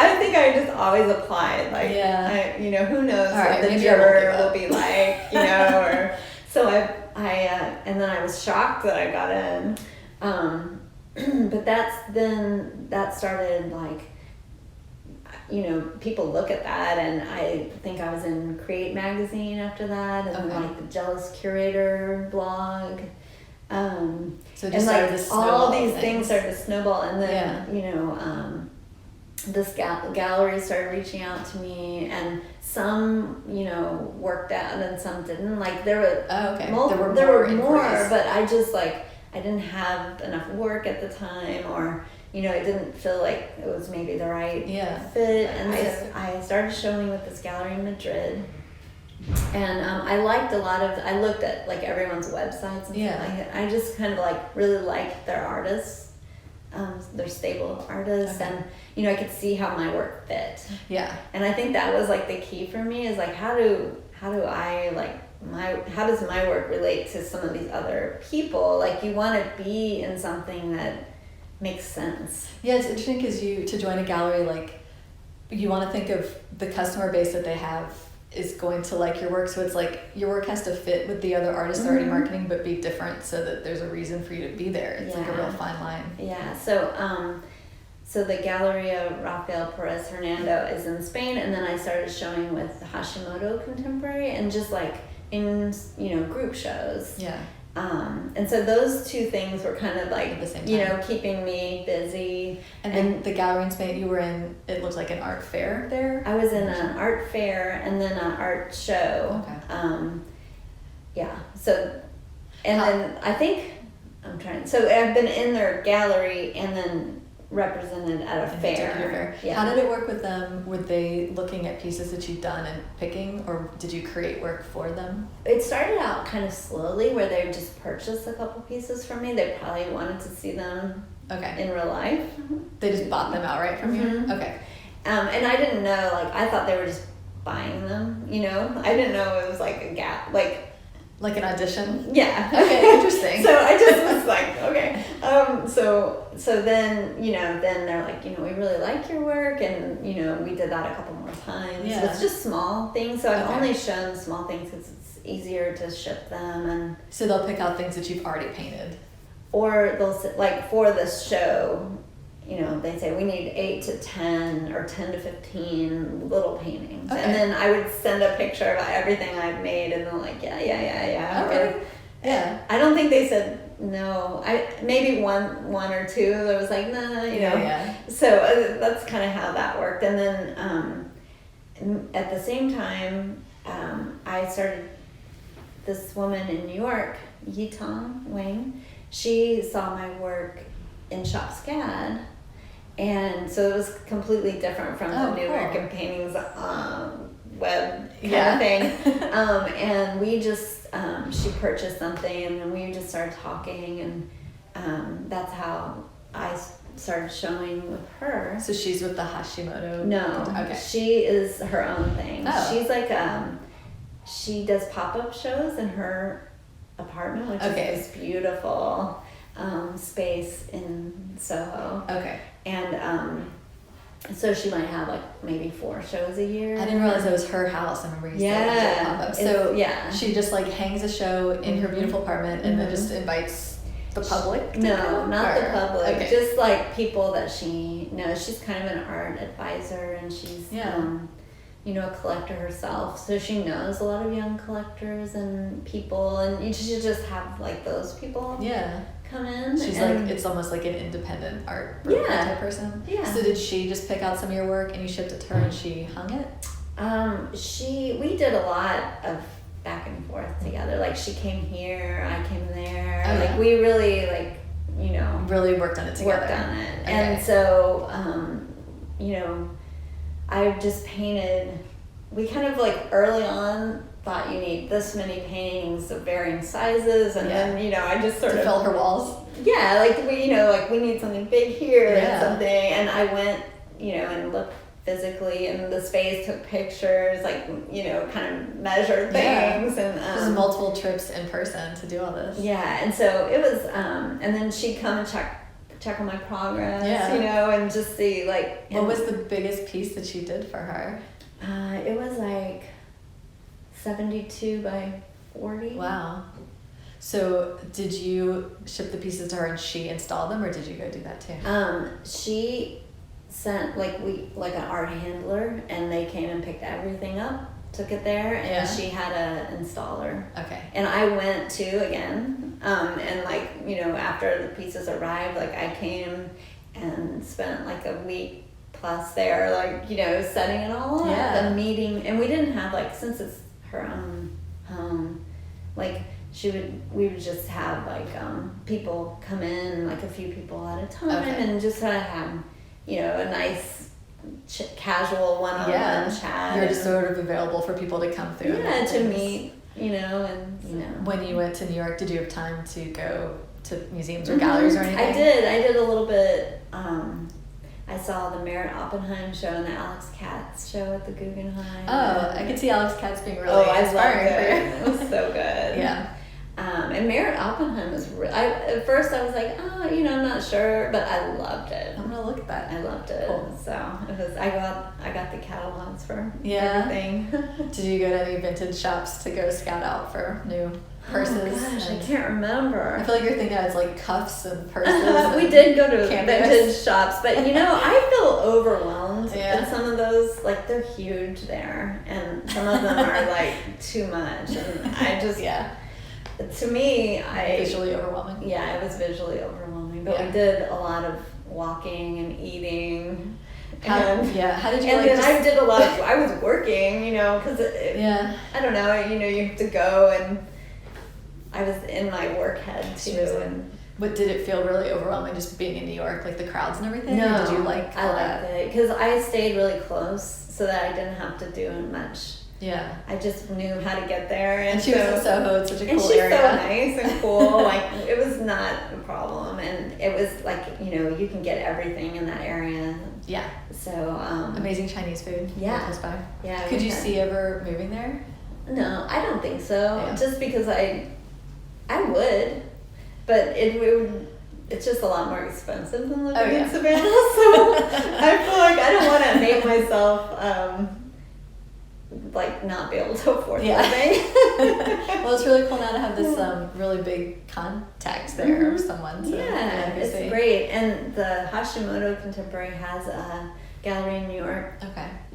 I think I just always applied. Like, who knows what the juror will be like, or so and then I was shocked that I got in. But that started like, people look at that, and I think I was in Create magazine after that, and then like the Jealous Curator blog. So just and like all these things started to snowball, and then this gallery started reaching out to me, and some worked out and some didn't. Like there were more, but I just like I didn't have enough work at the time, or it didn't feel like it was maybe the right fit. And I started showing with this gallery in Madrid, and I liked I looked at like everyone's websites, and I just kind of like really liked their artists, their stable artists, and I could see how my work fit. And I think that was like the key for me, is like how does my work relate to some of these other people? Like, you want to be in something that makes sense. Yeah, it's interesting because to join a gallery, like, you want to think of the customer base that they have is going to like your work. So it's like your work has to fit with the other artists already marketing, but be different so that there's a reason for you to be there. It's like a real fine line. Yeah. So the Galleria Rafael Perez Hernando is in Spain, and then I started showing with Hashimoto Contemporary, and just like in group shows. And so those two things were kind of like, at the same time, keeping me busy. And then the gallery in Spain, you were in, it looked like an art fair there? I was in an art fair and then an art show. Okay. So, and then I think, so I've been in their gallery and then represented at a fair. How did it work with them? Were they looking at pieces that you'd done and picking, or did you create work for them? It started out kind of slowly, where they would just purchase a couple pieces from me. They probably wanted to see them in real life. They just bought them outright from you? Okay. And I didn't know, like, I thought they were just buying them, I didn't know it was like a gap, like an audition? Yeah. Okay, interesting. So I just was like, okay. So then, then they're like, we really like your work, and, we did that a couple more times. Yeah. So it's just small things. So I've only shown small things because it's easier to ship them. And so they'll pick out things that you've already painted? Or they'll, like, for this show, they say we need 8 to 10 or 10 to 15 little paintings. Okay. And then I would send a picture of everything I've made, and they're like, yeah. Okay. Or, I don't think they said no. Maybe one or two that was like, nah, Yeah. So that's kind of how that worked. And then at the same time, I started, this woman in New York, Yitong Wang, she saw my work in Shop SCAD. And so it was completely different from the New American Paintings web kind of thing. And we just, she purchased something, and then we just started talking, and that's how I started showing with her. So she's with the Hashimoto? No. Okay. She is her own thing. Oh. She's like, she does pop-up shows in her apartment, which is this beautiful space in Soho. Okay. And so she might have like maybe 4 shows a year. I didn't realize it was her house. I remember you said pop-up. So she just like hangs a show in her beautiful apartment, and then just invites the public to come? Not the public. Okay. Just like people that she knows. She's kind of an art advisor, and she's a collector herself. So she knows a lot of young collectors and people, and you should just have like those people. Come in. She's like, it's almost like an independent art type person. So did she just pick out some of your work and you shipped it to her and she hung it? We did a lot of back and forth together. Like, she came here, I came there. Like, we really really worked on it together. Okay. And so I just painted. We kind of like early on thought you need this many paintings of varying sizes, and then, you know, I just sort to of fill her walls. Yeah, like we, you know, like we need something big here and something, and I went, you know, and looked physically in the space, took pictures, like, you know, kind of measured things, and there's multiple trips in person to do all this. Yeah, and so it was, and then she'd come and check on my progress, you know, and just see like. What was the biggest piece that she did for her? It was like 72 by 40. Wow. So did you ship the pieces to her and she installed them, or did you go do that too? She sent like an art handler, and they came and picked everything up, took it there, and she had a installer. Okay. And I went too again, and like, you know, after the pieces arrived, like I came and spent like a week plus there, like, you know, setting it all up, the meeting, and we didn't have like, since it's her own home, like we would just have like people come in, like a few people at a time, and just kind of have, you know, a nice casual one-on-one chat. You're just sort of available for people to come through. Yeah, to meet, you know, and you know. When you went to New York, did you have time to go to museums or galleries or anything? I did a little bit. I saw the Merritt Oppenheim show and the Alex Katz show at the Guggenheim. Oh, I could see Alex Katz being really inspiring for you. It was so good. Yeah. And Merritt Oppenheim was at first I was like, oh, you know, I'm not sure, but I loved it. I'm gonna look at that. I loved it. Cool. So it was. I got the catalogs for everything. everything. Did you go to any vintage shops to go scout out for new purses? Oh gosh, I can't remember. I feel like you're thinking it's like cuffs and purses. We did go to canvas. vintage shops, but you know, I feel overwhelmed in some of those. Like they're huge there, and some of them are like too much, and I just To me, visually overwhelming. Yeah, it was visually overwhelming. But we did a lot of walking and eating. How did you? And then I did a lot of. I was working, you know, because I don't know, you know, you have to go, and I was in my work head too. And but did it feel really overwhelming just being in New York, like the crowds and everything? No, or did you like? I liked it because I stayed really close, so that I didn't have to do much. Yeah. I just knew how to get there. And she was in Soho, it's such a cool area. And she's so nice and cool. Like, it was not a problem. And it was like, you know, you can get everything in that area. Yeah. So, amazing Chinese food. Yeah. Close by. Yeah. Could you see ever moving there? No, I don't think so. Yeah. Just because I would, but it's just a lot more expensive than living in Savannah. So I feel like I don't want to make myself, like not be able to afford living. Well, it's really cool now to have this really big contact there of someone. To, it's great. And the Hashimoto Contemporary has a gallery in New York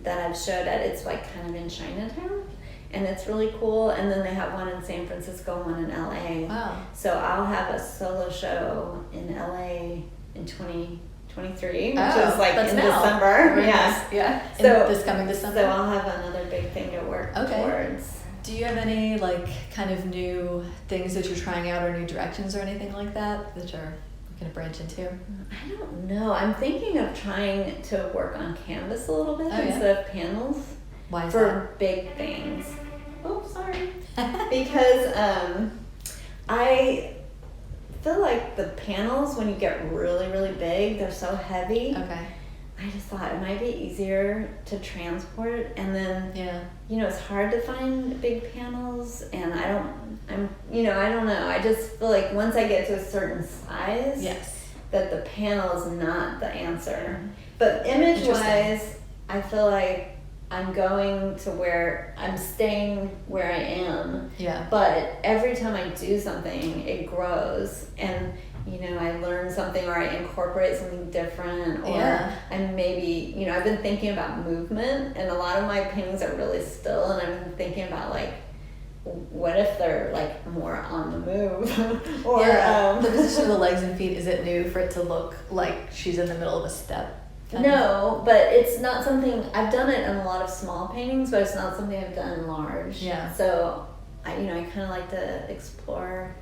that I've showed at. It's like kind of in Chinatown, and it's really cool. And then they have one in San Francisco, one in LA. Wow! So I'll have a solo show in LA in 2023, which is like in December. Yeah. So this coming December. So I'll have another big thing to work towards. Do you have any like kind of new things that you're trying out, or new directions or anything like that you're going to branch into? I don't know. I'm thinking of trying to work on canvas a little bit instead of panels. Why is for big things? Oh, sorry. Because I feel like the panels, when you get really, really big, they're so heavy. Okay. I just thought it might be easier to transport, and then you know, it's hard to find big panels, and I don't know. I just feel like once I get to a certain size, that the panel is not the answer. But image-wise, I feel like I'm going to where I'm staying where I am. Yeah. But every time I do something, it grows, and you know, I learn something, or I incorporate something different, or I'm maybe, you know, I've been thinking about movement, and a lot of my paintings are really still, and I've been thinking about like, what if they're like more on the move? Or the position of the legs and feet, is it new for it to look like she's in the middle of a step? No, but it's not something, I've done it in a lot of small paintings, but it's not something I've done large. Yeah. So I kind of like to explore.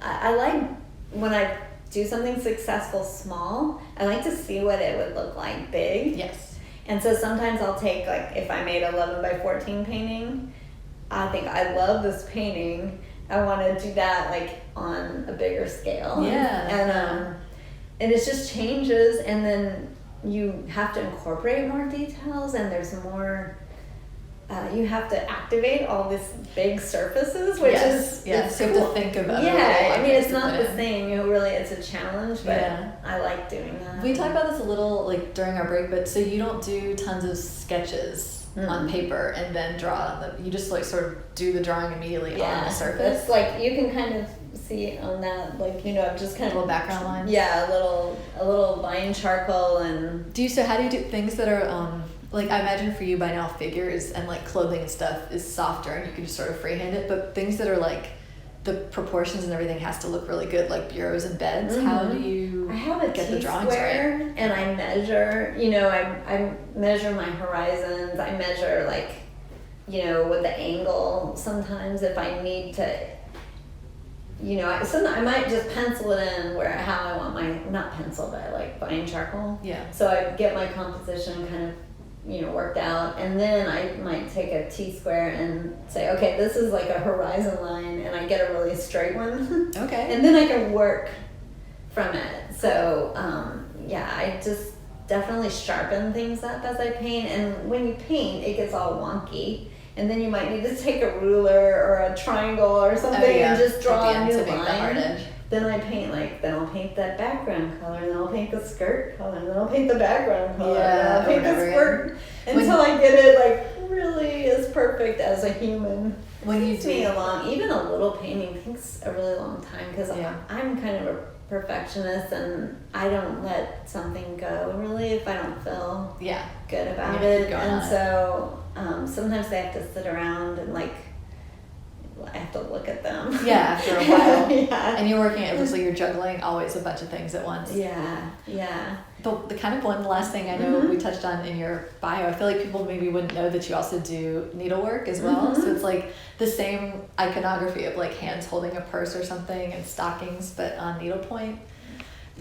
I like when I do something successful small, I like to see what it would look like big. Yes. And so sometimes I'll take, like, if I made 11 by 14 painting, I think I love this painting. I want to do that like on a bigger scale. And it just changes, and then you have to incorporate more details, and there's more. You have to activate all these big surfaces, which is you have cool. to think about it. Yeah, I mean, it's not the same. Really, it's a challenge, but I like doing that. We talked about this a little like during our break, but so you don't do tons of sketches on paper and then draw on them. You just like sort of do the drawing immediately on the surface. It's like you can kind of see on that, like just kind of little background lines. Yeah, a little line charcoal and. How do you do things that are like, I imagine for you by now figures and like clothing and stuff is softer and you can just sort of freehand it, but things that are like the proportions and everything has to look really good, like bureaus and beds. How do you get the drawings right? And I measure, I measure my horizons. I measure like, with the angle sometimes if I need to, I might just pencil it in how I want not pencil, but I like fine charcoal. Yeah. So I get my composition kind of worked out, and then I might take a T-square and say, okay, this is like a horizon line, and I get a really straight one. Okay. And then I can work from it. So, I just definitely sharpen things up as I paint, and when you paint, it gets all wonky, and then you might need to take a ruler or a triangle or something and just draw a new line. Then I'll paint that background color, and then I'll paint the skirt color, and then I'll paint the background color, and then I'll paint the skirt until I get it like really as perfect as a human. When you do me along, even a little painting takes a really long time because I'm kind of a perfectionist, and I don't let something go really if I don't feel good about it. And so sometimes they have to sit around and like. I have to look at them. Yeah, after a while. And you're working, it looks like you're juggling always a bunch of things at once. Yeah. But the last thing I know we touched on in your bio, I feel like people maybe wouldn't know that you also do needlework as well. So it's like the same iconography of like hands holding a purse or something and stockings, but on needlepoint.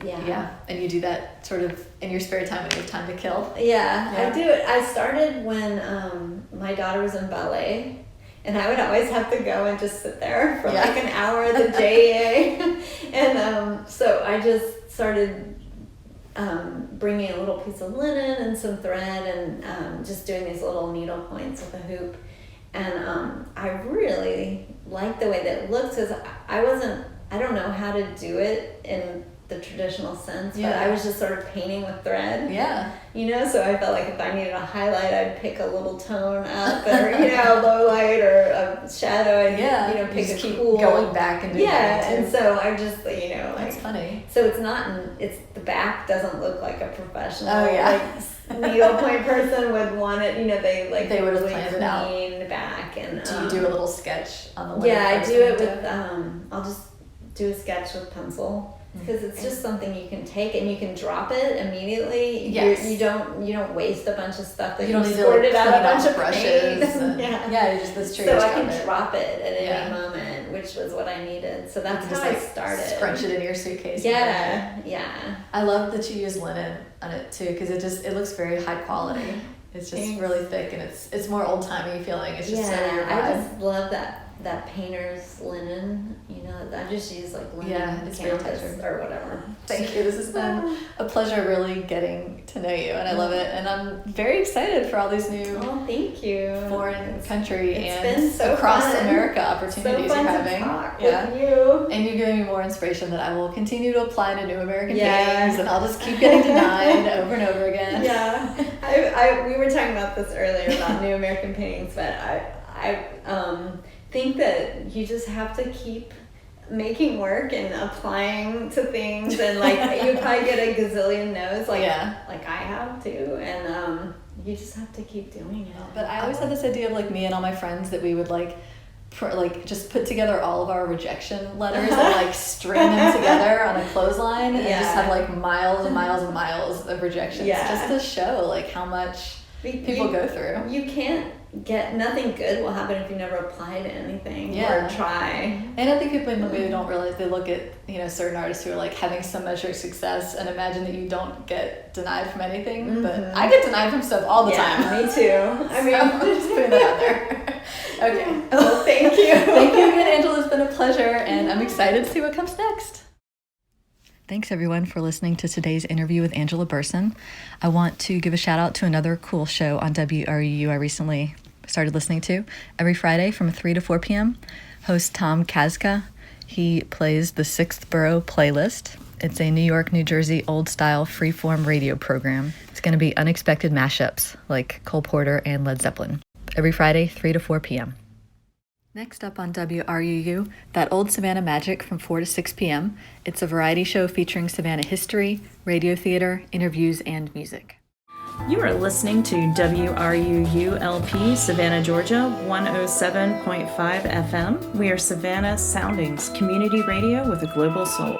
Yeah. And you do that sort of in your spare time when you have time to kill. Yeah. I do it. I started when my daughter was in ballet. And I would always have to go and just sit there for like an hour at the JA. And so I just started bringing a little piece of linen and some thread and just doing these little needle points with a hoop. And I really like the way that it looks because I don't know how to do it in the traditional sense, but I was just sort of painting with thread. So I felt like if I needed a highlight, I'd pick a little tone up, or low light or a shadow, and pick a cool. Going back and doing that too. And so I just that's funny. So it's the back doesn't look like a professional needlepoint person would want it. They would really planned it out. Clean back. And do you do a little sketch on the linen? Yeah, I do it with. I'll just do a sketch with pencil. Because it's just something you can take and you can drop it immediately. Yes. You don't waste a bunch of stuff that you don't need squirted to out a bunch of brushes. That's true. So I can drop it at any moment, which was what I needed. So that's how I started. Scrunch it in your suitcase. Yeah. I love that you use linen on it too, because it looks very high quality. It's just really thick and it's more old timey feeling. It's just so your vibe. I just love that painter's linen. I just use like linen canvas or whatever. Thank you. This has been a pleasure really getting to know you, and I love it. And I'm very excited for all these new thank you. Foreign country and been so across fun. America opportunities so fun you're having. To talk with you. And you're giving me more inspiration that I will continue to apply to new American paintings, and I'll just keep getting denied over and over again. We were talking about this earlier about new American paintings, but I think that you just have to keep making work and applying to things, and like you probably get a gazillion no's like I have to, and you just have to keep doing it. But I always had this idea of like me and all my friends that we would like just put together all of our rejection letters and like string them together on a clothesline and just have like miles and miles and miles of rejections just to show like how much people go through. You can't nothing good will happen if you never apply to anything or try. And I think people maybe don't realize, they look at certain artists who are like having some measure of success and imagine that you don't get denied from anything, but I get denied from stuff all the time. Me too. I mean, just putting that out there. Okay. Well, thank you. Thank you again, Angela. It's been a pleasure, and I'm excited to see what comes next. Thanks, everyone, for listening to today's interview with Angela Burson. I want to give a shout out to another cool show on WRUU I recently started listening to. Every Friday from 3 to 4 p.m., host Tom Kazka. He plays the Sixth Borough Playlist. It's a New York, New Jersey, old-style freeform radio program. It's going to be unexpected mashups like Cole Porter and Led Zeppelin. Every Friday, 3 to 4 p.m. Next up on WRUU, That Old Savannah Magic from 4 to 6 p.m. It's a variety show featuring Savannah history, radio theater, interviews, and music. You are listening to WRUU LP, Savannah, Georgia, 107.5 FM. We are Savannah Soundings, community radio with a global soul.